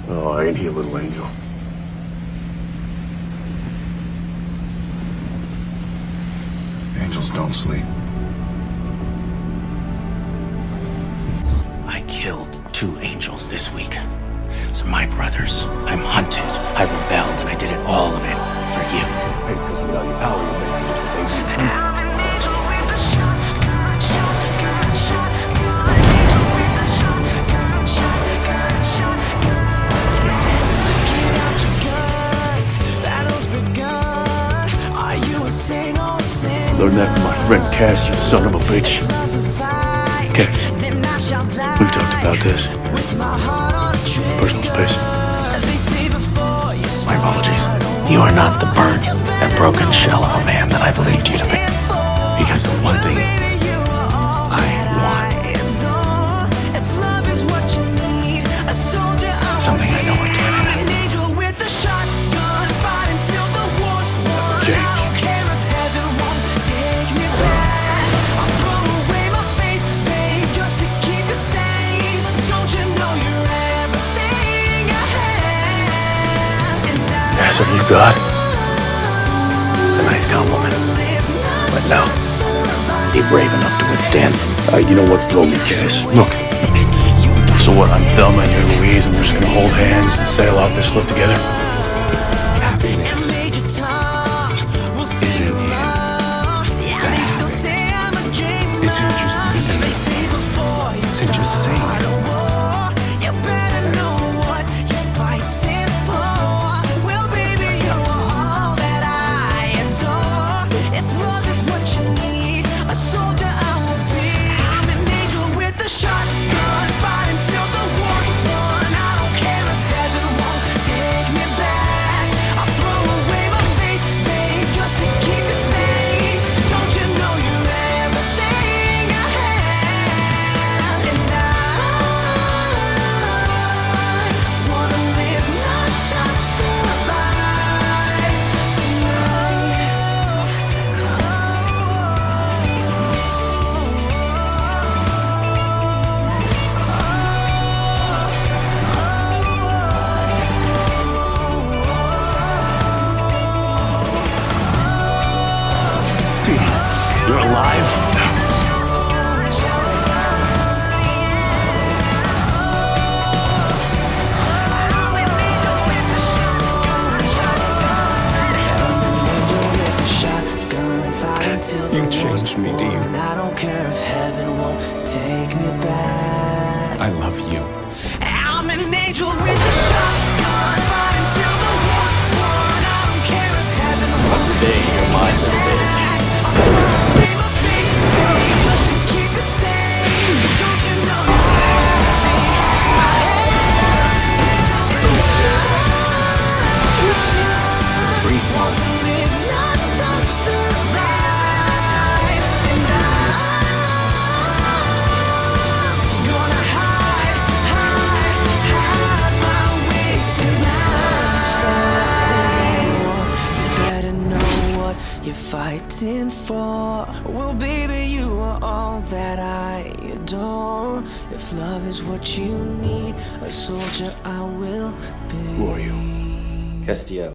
Oh, ain't he a little angel? Angels don't sleep. I killed 2 angels this week. So my brothers, I'm hunted, I rebelled, and I did it, all of it, for you. Hey, because without your power, you're basically just a baby. Learn that from my friend Cass, you son of a bitch. Okay, we've talked about this. Personal space. My apologies. You are not the burnt and broken shell of a man that I believed you to be. Because of one thing I want. Something I know I can't have. Change. That's what you got? It's a nice compliment. But no. Be brave enough to withstand. You know what? Throw me, Cass. Look. So what? I'm Thelma and you're Louise, and we're just gonna hold hands and sail off this cliff together? Happiness is in the end to happen. It's in just thinking it. It's in just saying it. You're alive? You changed me, do you? I don't care if heaven won't take me back. I love you. I'm an angel with a shotgun, fighting till the war's won. I don't care if heaven won't Today you're my little bitch. just to keep it safe. Don't you know Breathe want to live, not just survive. And I'm gonna hide my ways tonight. You better know what you're fighting for. Well, baby, you are all that I adore. If love is what you need, a soldier I will be. Who are you? Destiel.